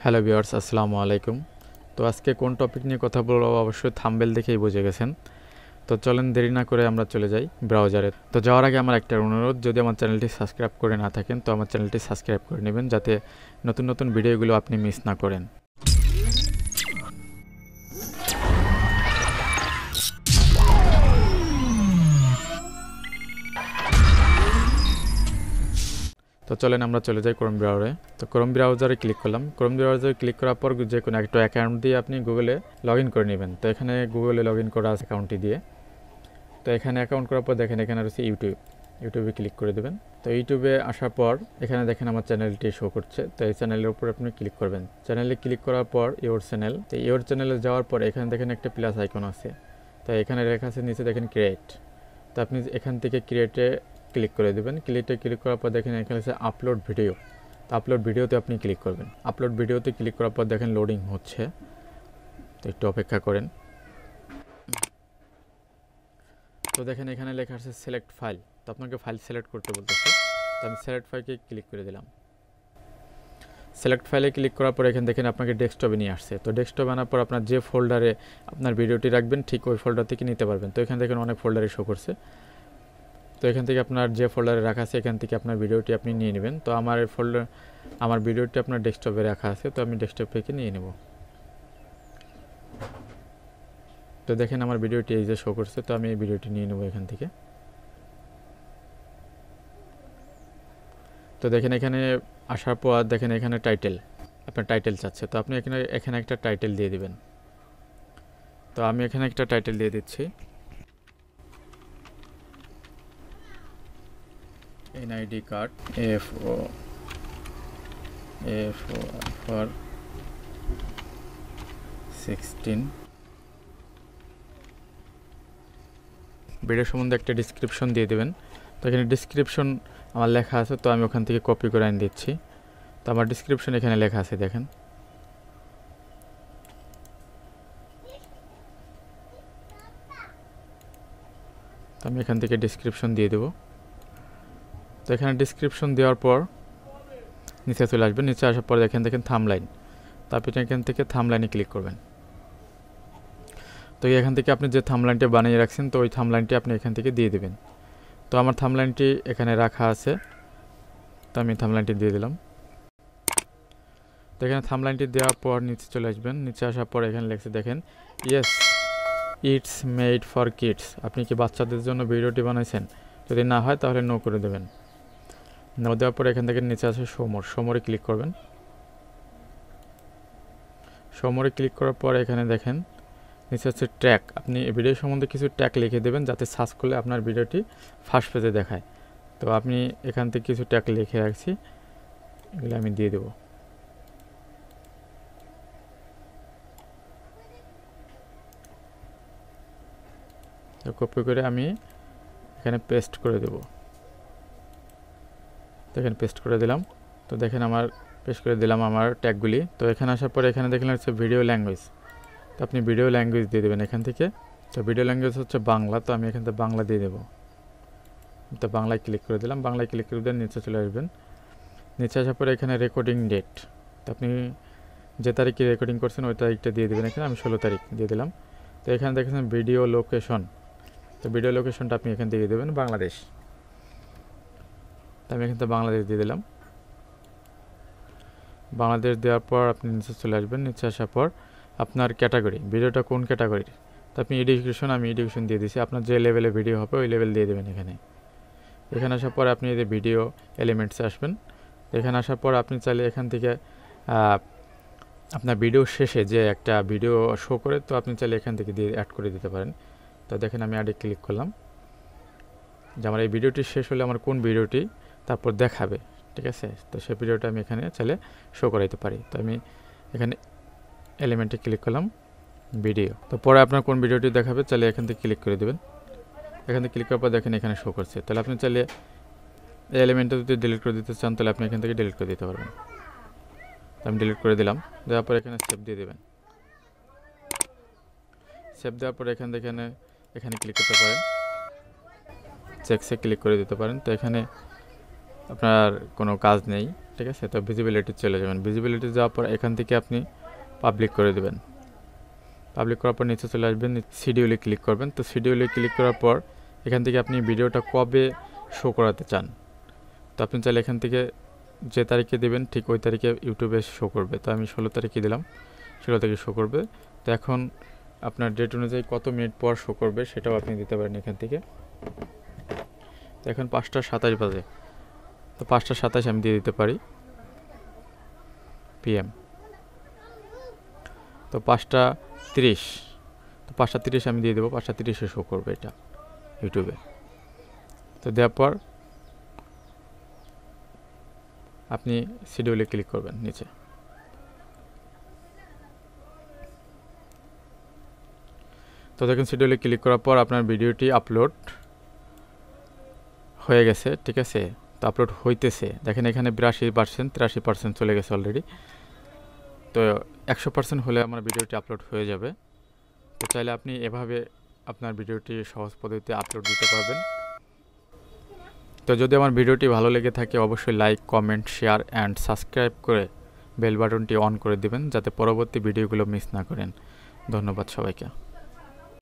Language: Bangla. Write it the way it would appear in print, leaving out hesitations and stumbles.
হ্যালো ভিউয়ার্স, আসসালামু আলাইকুম। তো আজকে কোন টপিক নিয়ে কথা বলবো অবশ্যই থাম্বনেল দেখেই বুঝে গেছেন। তো চলেন দেরি না করে আমরা চলে যাই ব্রাউজারে। তো যাওয়ার আগে আমার একটা অনুরোধ, যদি আমার চ্যানেলটি সাবস্ক্রাইব করে না থাকেন তো আমার চ্যানেলটি সাবস্ক্রাইব করে নেবেন, যাতে নতুন নতুন ভিডিওগুলো আপনি মিস না করেন। তো চলেন আমরা চলে যাই ক্রোম ব্রাউজারে। তো ক্রোম ব্রাউজারে ক্লিক করলাম। ক্রোম ব্রাউজারে ক্লিক করার পর যে কোনো একটা অ্যাকাউন্ট দিয়ে আপনি গুগলে লগ ইন করে নেবেন। তো এখানে গুগলে লগ ইন করা আছে অ্যাকাউন্টটি দিয়ে। তো এখানে অ্যাকাউন্ট করার পর দেখেন এখানে রয়েছে ইউটিউবে ক্লিক করে দেবেন। তো ইউটিউবে আসার পর এখানে দেখেন আমার চ্যানেলটি শো করছে। তো এই চ্যানেলের উপর আপনি ক্লিক করবেন। চ্যানেলে ক্লিক করার পর ইওর চ্যানেল, তো ইওর চ্যানেলে যাওয়ার পর এখানে দেখেন একটা প্লাস আইকন আছে। তো এখানে লেখা আছে নিচে দেখেন ক্রিয়েট। তো আপনি এখান থেকে ক্রিয়েটে ক্লিক করে দেবেন। ক্লিক করার পর দেখেন এখানে আছে আপলোড ভিডিও। তো আপলোড ভিডিওতে আপনি ক্লিক করবেন। আপলোড ভিডিওতে ক্লিক করার পর দেখেন লোডিং হচ্ছে, তো একটু অপেক্ষা করেন। তো দেখেন এখানে লেখা আছে সিলেক্ট ফাইল। তো আপনাকে ফাইল সিলেক্ট করতে বলতেছে। তো আমি সিলেক্ট ফাইলকে ক্লিক করে দিলাম। সিলেক্ট ফাইলে ক্লিক করার পর এখানে দেখেন আপনাকে ডেস্কটপে নিয়ে আসছে। তো ডেস্কটপে আনার পর আপনার যে ফোল্ডারে আপনার ভিডিওটি রাখবেন ঠিক ওই ফোল্ডার থেকে নিতে পারবেন। তো এখানে দেখেন অনেক ফোল্ডারে শো করছে। তো এখান থেকে আপনার যে ফোল্ডারে রাখা আছে এখান থেকে আপনার ভিডিওটি আপনি নিয়ে নেবেন। তো আমার ভিডিওটি আপনার ডেস্কটপে রাখা আছে, তো আমি ডেস্কটপ থেকে নিয়ে নেব। তো দেখেন আমার ভিডিওটি এই যে শো করছে, তো আমি এই ভিডিওটি নিয়ে নেব এখান থেকে। তো দেখেন এখানে আসার পর দেখেন এখানে টাইটেল, আপনার টাইটেল চাচ্ছে। তো আপনি এখানে একটা টাইটেল দিয়ে দিবেন। তো আমি এখানে একটা টাইটেল দিয়ে দিচ্ছি, এনআইডি কার্ড এফও ফর 16। ভিডিও সম্বন্ধে একটা ডিসক্রিপশন দিয়ে দেবেন। তো এখানে ডিসক্রিপশন আমার লেখা আছে, তো আমি ওখান থেকে কপি করে এনে দিচ্ছি। তো আমার ডিসক্রিপশন এখানে লেখা আছে দেখেন। তো আমি এখান থেকে ডিসক্রিপশন দিয়ে দেব। তো এখানে ডিসক্রিপশন দেওয়ার পর নিচে চলে আসবেন। নিচে আসার পর দেখেন থাম্বনেইল। তো আপনি এখান থেকে থাম্বনেইলে ক্লিক করবেন। তো এখান থেকে আপনি যে থাম্বনেইলটি বানিয়ে রাখছেন তো ওই থাম্বনেইলটি আপনি এখান থেকে দিয়ে দেবেন। তো আমার থাম্বনেইলটি এখানে রাখা আছে, তো আমি থাম্বনেইলটি দিয়ে দিলাম। তো এখানে থাম্বনেইলটি দেওয়ার পর নিচে চলে আসবেন। নিচে আসার পর এখানে লেখছে দেখেন yes it's made for kids. আপনি কি বাচ্চাদের জন্য ভিডিওটি বানাইছেন? যদি না হয় তাহলে নো করে দেবেন। নো দেওয়ার পর এখান থেকে নিচে আছে সোমরে ক্লিক করবেন। সোমরে ক্লিক করার পর এখানে দেখেন নিচে হচ্ছে ট্যাগ। আপনি ভিডিও সম্বন্ধে কিছু ট্যাগ লিখে দেবেন, যাতে সার্চ করলে আপনার ভিডিওটি ফার্স্ট পেজে দেখায়। তো আপনি এখান থেকে কিছু ট্যাগ লিখে রাখছি, এগুলো আমি দিয়ে দেব। তো কপি করে আমি এখানে পেস্ট করে দেব। তো এখানে পেস্ট করে দিলাম। তো দেখেন আমার পেস্ট করে দিলাম আমার ট্যাগগুলি। তো এখানে আসার পরে এখানে দেখলেন হচ্ছে ভিডিও ল্যাঙ্গুয়েজ। তো আপনি ভিডিও ল্যাঙ্গুয়েজ দিয়ে দেবেন এখান থেকে। তো ভিডিও ল্যাঙ্গুয়েজ হচ্ছে বাংলা, তো আমি এখান থেকে বাংলা দিয়ে দেবো। তো বাংলায় ক্লিক করে দিলাম। বাংলায় ক্লিক করে দিয়ে নিচে চলে আসবেন। নিচে আসার পরে এখানে রেকর্ডিং ডেট, তো আপনি যে তারিখে রেকর্ডিং করছেন ওই তারিখটা দিয়ে দেবেন। এখানে আমি 16 তারিখ দিয়ে দিলাম। তো এখানে দেখেছেন ভিডিও লোকেশন, তো ভিডিও লোকেশনটা আপনি এখান থেকে দেবেন বাংলাদেশ। তো আমি এখান থেকে বাংলাদেশ দিয়ে দিলাম। বাংলাদেশ দেওয়ার পর আপনি নিচে চলে আসবেন। নিচে আসার পর আপনার ক্যাটাগরি, ভিডিওটা কোন ক্যাটাগরির, তো আপনি আমি এডুকেশন দিয়ে দিয়েছি। আপনার যে লেভেলে ভিডিও হবে ওই লেভেল দিয়ে দেবেন এখানে আসার পর আপনি এই যে ভিডিও এলিমেন্টসে আসবেন। এখানে আসার পর আপনি চাইলে এখান থেকে আপনার ভিডিও শেষে যে একটা ভিডিও শো করে, তো আপনি চাইলে এখান থেকে দিয়ে অ্যাড করে দিতে পারেন। তো দেখেন আমি অ্যাডে ক্লিক করলাম, যে আমার এই ভিডিওটি শেষ হলে আমার কোন ভিডিওটি তারপর দেখাবে, ঠিক আছে। তো সেই ভিডিওটা আমি এখানে চাইলে শো করাইতে পারি। তো আমি এখানে এলিমেন্টে ক্লিক করলাম ভিডিও। তো পরে আপনার কোন ভিডিওটি দেখাবে চাইলে এখান থেকে ক্লিক করে দেবেন। এখান থেকে ক্লিক করার পর দেখেন এখানে শো করছে। তাহলে আপনি চাইলে এই এলিমেন্টটা যদি ডিলিট করে দিতে চান তাহলে আপনি এখান থেকে ডিলিট করে দিতে পারবেন। তো আমি ডিলিট করে দিলাম। দেওয়ার পর এখানে সেভ দিয়ে দেবেন। সেভ দেওয়ার পর এখানে ক্লিক করতে পারেন, চেকসে ক্লিক করে দিতে পারেন। তো এখানে আপনার কোনো কাজ নেই, ঠিক আছে। তো ভিজিবিলিটি চলে যাবেন, ভিজিবিলিটি যাওয়ার পর এখান থেকে আপনি পাবলিক করে দেবেন। পাবলিক করার পর নিচে চলে আসবেন, শিডিউলে ক্লিক করবেন। তো শিডিউলে ক্লিক করার পর এখান থেকে আপনি ভিডিওটা কবে শো করাতে চান, তো আপনি চাইলে এখান থেকে যে তারিখে দেবেন ঠিক ওই তারিখে ইউটিউবে শো করবে। তো আমি 16 তারিখে দিলাম, 16 তারিখে শো করবে। তো এখন আপনার ডেট অনুযায়ী কত মিনিট পর শো করবে সেটাও আপনি দিতে পারেন এখান থেকে। তো এখন 5:27 বাজে, তো 5:27 আমি দিয়ে দিতে পারি PM। তো 5:30, তো 5:30 আমি দিয়ে দেবো, 5:30-এ শো করবে এটা ইউটিউবে। তো দেওয়ার পর আপনি শিডিউলে ক্লিক করবেন নিচে। তো দেখুন শিডিউলে ক্লিক করার পর আপনার ভিডিওটি আপলোড হয়ে গেছে, ঠিক আছে। তো আপলোড হইতেছে, দেখেন এখানে 82%, 83% চলে গেছে অলরেডি। তো 100% হলে আমার ভিডিওটি আপলোড হয়ে যাবে। তো চাইলে আপনি এভাবে আপনার ভিডিওটি সহজ পদ্ধতিতে আপলোড দিতে পারবেন। তো যদি আমার ভিডিওটি ভালো লেগে থাকে অবশ্যই like, comment, share and subscribe করে বেল বাটনটি অন করে দিবেন যাতে পরবর্তী ভিডিওগুলো মিস না করেন। ধন্যবাদ সবাইকে।